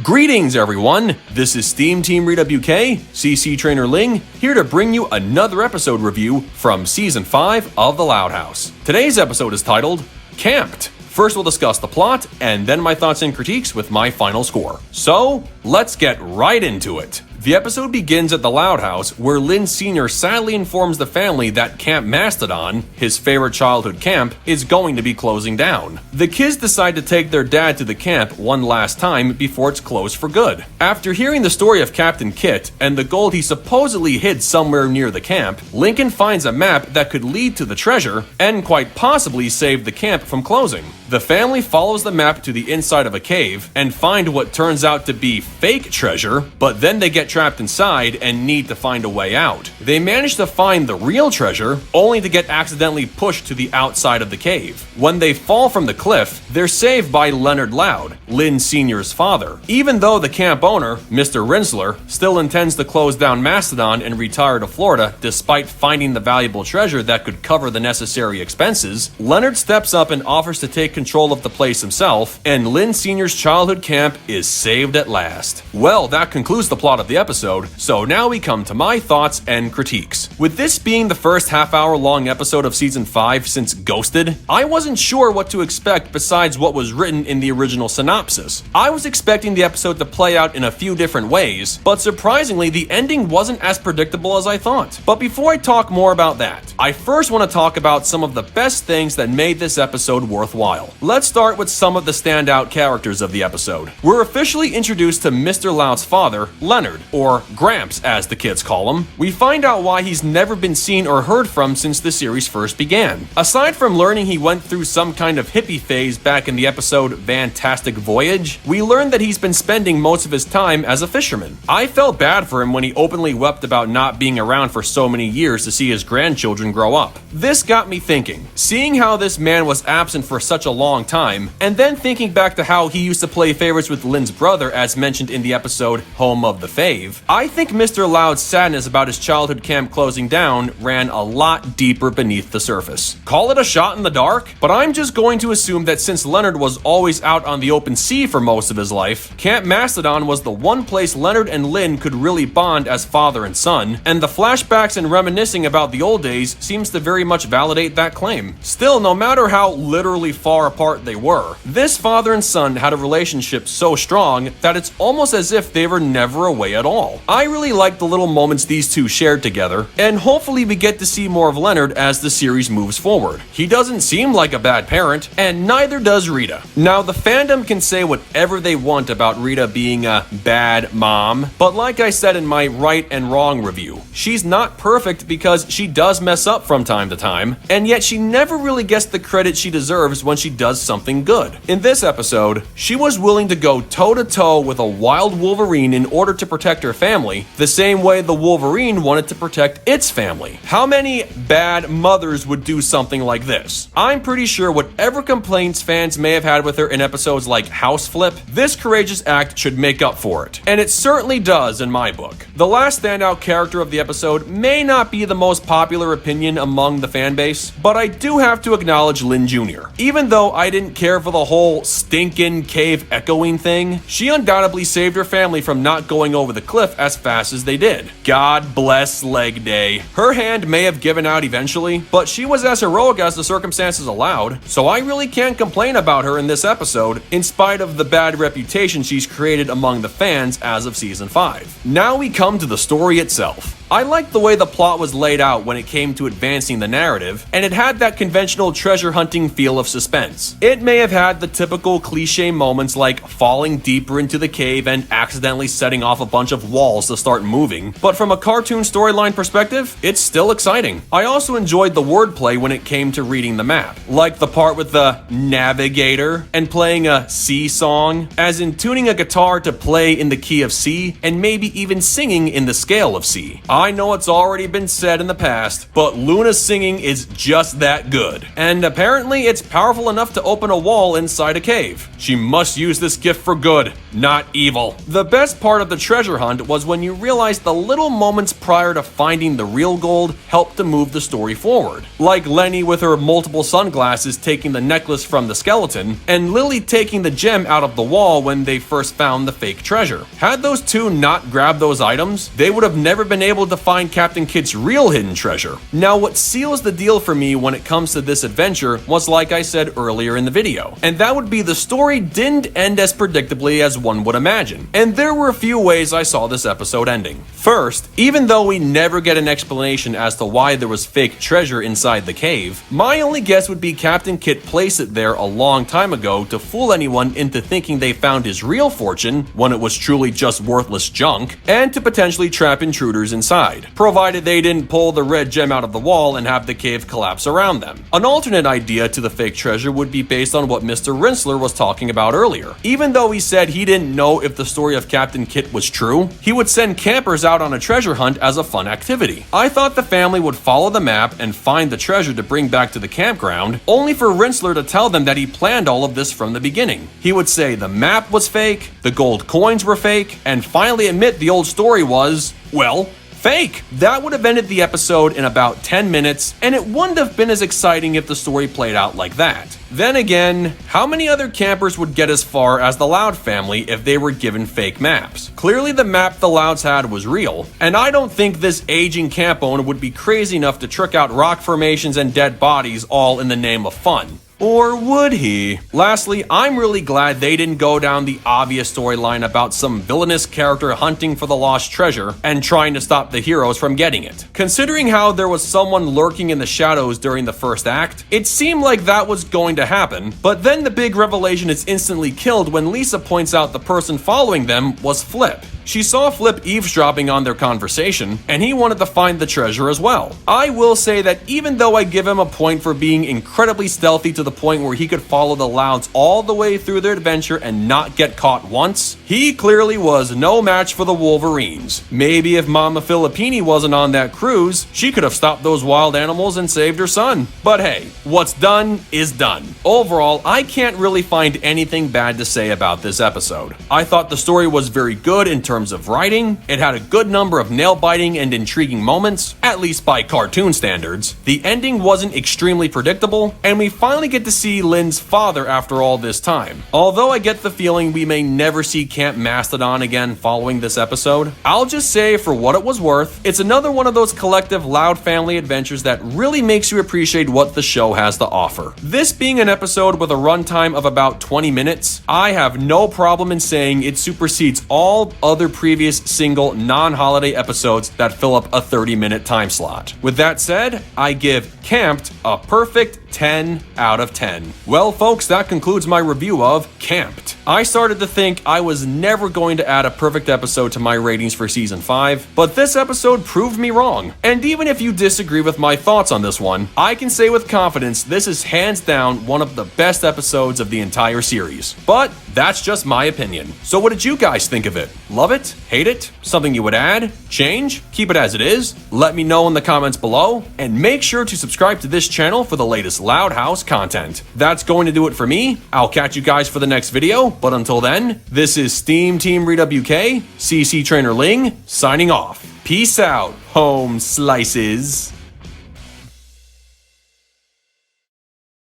Greetings everyone, this is SteamTeamRedubUK, CC Trainor-Ling, here to bring you another episode review from Season 5 of The Loud House. Today's episode is titled, Camped. First we'll discuss the plot, and then my thoughts and critiques with my final score. So, let's get right into it. The episode begins at the Loud House, where Lynn Sr. sadly informs the family that Camp Mastodon, his favorite childhood camp, is going to be closing down. The kids decide to take their dad to the camp one last time before it's closed for good. After hearing the story of Captain Kit and the gold he supposedly hid somewhere near the camp, Lincoln finds a map that could lead to the treasure and quite possibly save the camp from closing. The family follows the map to the inside of a cave and find what turns out to be fake treasure, but then they get trapped inside and need to find a way out. They manage to find the real treasure, only to get accidentally pushed to the outside of the cave. When they fall from the cliff, they're saved by Leonard Loud, Lynn Sr.'s father. Even though the camp owner, Mr. Rinsler, still intends to close down Mastodon and retire to Florida despite finding the valuable treasure that could cover the necessary expenses, Leonard steps up and offers to take control of the place himself, and Lynn Sr.'s childhood camp is saved at last. Well, that concludes the plot of the episode, so now we come to my thoughts and critiques. With this being the first half-hour long episode of Season 5 since Ghosted, I wasn't sure what to expect besides what was written in the original synopsis. I was expecting the episode to play out in a few different ways, but surprisingly the ending wasn't as predictable as I thought. But before I talk more about that, I first want to talk about some of the best things that made this episode worthwhile. Let's start with some of the standout characters of the episode. We're officially introduced to Mr. Loud's father, Leonard, or Gramps as the kids call him. We find out why he's never been seen or heard from since the series first began. Aside from learning he went through some kind of hippie phase back in the episode Fantastic Voyage, we learn that he's been spending most of his time as a fisherman. I felt bad for him when he openly wept about not being around for so many years to see his grandchildren grow up. This got me thinking, seeing how this man was absent for such a long time, and then thinking back to how he used to play favorites with Lynn's brother as mentioned in the episode Home of the Fave, I think Mr. Loud's sadness about his childhood camp closing down ran a lot deeper beneath the surface. Call it a shot in the dark, but I'm just going to assume that since Leonard was always out on the open sea for most of his life, Camp Mastodon was the one place Leonard and Lynn could really bond as father and son, and the flashbacks and reminiscing about the old days seems to very much validate that claim. Still, no matter how literally far apart they were, this father and son had a relationship so strong that it's almost as if they were never away at all. I really like the little moments these two shared together, and hopefully we get to see more of Leonard as the series moves forward. He doesn't seem like a bad parent, and neither does Rita. Now, the fandom can say whatever they want about Rita being a bad mom, but like I said in my right and wrong review, she's not perfect because she does mess up from time to time, and yet she never really gets the credit she deserves when she does something good. In this episode, she was willing to go toe-to-toe with a wild Wolverine in order to protect her family, the same way the Wolverine wanted to protect its family. How many bad mothers would do something like this? I'm pretty sure whatever complaints fans may have had with her in episodes like House Flip, this courageous act should make up for it. And it certainly does in my book. The last standout character of the episode may not be the most popular opinion among the fanbase, but I do have to acknowledge Lynn Jr. Even though I didn't care for the whole stinkin' cave echoing thing, she undoubtedly saved her family from not going over the cliff as fast as they did. God bless Leg Day. Her hand may have given out eventually, but she was as heroic as the circumstances allowed, so I really can't complain about her in this episode, in spite of the bad reputation she's created among the fans as of Season 5. Now we come to the story itself. I liked the way the plot was laid out when it came to advancing the narrative, and it had that conventional treasure hunting feel of suspense. It may have had the typical cliche moments like falling deeper into the cave and accidentally setting off a bunch of walls to start moving, but from a cartoon storyline perspective, it's still exciting. I also enjoyed the wordplay when it came to reading the map, like the part with the navigator and playing a C song, as in tuning a guitar to play in the key of C and maybe even singing in the scale of C. I know it's already been said in the past, but Luna's singing is just that good. And apparently it's powerful enough to open a wall inside a cave. She must use this gift for good, not evil. The best part of the treasure hunt was when you realized the little moments prior to finding the real gold helped to move the story forward. Like Lenny with her multiple sunglasses taking the necklace from the skeleton, and Lily taking the gem out of the wall when they first found the fake treasure. Had those two not grabbed those items, they would have never been able to find Captain Kitt's real hidden treasure. Now, what seals the deal for me when it comes to this adventure was like I said earlier in the video, and that would be the story didn't end as predictably as one would imagine. And there were a few ways I saw this episode ending. First, even though we never get an explanation as to why there was fake treasure inside the cave, my only guess would be Captain Kitt placed it there a long time ago to fool anyone into thinking they found his real fortune when it was truly just worthless junk, and to potentially trap intruders inside, provided they didn't pull the red gem out of the wall and have the cave collapse around them. An alternate idea to the fake treasure would be based on what Mr. Rinsler was talking about earlier. Even though he said he didn't know if the story of Captain Kitt was true, he would send campers out on a treasure hunt as a fun activity. I thought the family would follow the map and find the treasure to bring back to the campground, only for Rinsler to tell them that he planned all of this from the beginning. He would say the map was fake, the gold coins were fake, and finally admit the old story was, well, fake. That would have ended the episode in about 10 minutes, and it wouldn't have been as exciting if the story played out like that. Then again, how many other campers would get as far as the Loud family if they were given fake maps? Clearly the map the Louds had was real, and I don't think this aging camp owner would be crazy enough to trick out rock formations and dead bodies all in the name of fun. Or would he? Lastly, I'm really glad they didn't go down the obvious storyline about some villainous character hunting for the lost treasure and trying to stop the heroes from getting it. Considering how there was someone lurking in the shadows during the first act, it seemed like that was going to happen, but then the big revelation is instantly killed when Lisa points out the person following them was Flip. She saw Flip eavesdropping on their conversation, and he wanted to find the treasure as well. I will say that even though I give him a point for being incredibly stealthy to the point where he could follow the Louds all the way through their adventure and not get caught once, he clearly was no match for the Wolverines. Maybe if Mama Filippini wasn't on that cruise, she could have stopped those wild animals and saved her son. But hey, what's done is done. Overall, I can't really find anything bad to say about this episode. I thought the story was very good in terms of writing. It had a good number of nail-biting and intriguing moments, at least by cartoon standards. The ending wasn't extremely predictable, and we finally get to see Lynn's father after all this time. Although I get the feeling we may never see Camp Mastodon again following this episode, I'll just say for what it was worth, it's another one of those collective Loud family adventures that really makes you appreciate what the show has to offer. This being an episode with a runtime of about 20 minutes, I have no problem in saying it supersedes all other previous single non-holiday episodes that fill up a 30-minute time slot. With that said, I give Camped a perfect 10 out of 10. Well, folks, that concludes my review of Camped. I started to think I was never going to add a perfect episode to my ratings for Season 5, but this episode proved me wrong. And even if you disagree with my thoughts on this one, I can say with confidence this is hands down one of the best episodes of the entire series. But that's just my opinion. So what did you guys think of it? Love it? Hate it? Something you would add? Change? Keep it as it is? Let me know in the comments below, and make sure to subscribe to this channel for the latest Loud House content. That's going to do it for me. I'll catch you guys for the next video, but until then, this is SteamTeamRedubUK, CC Trainor-Ling, signing off. Peace out, home slices.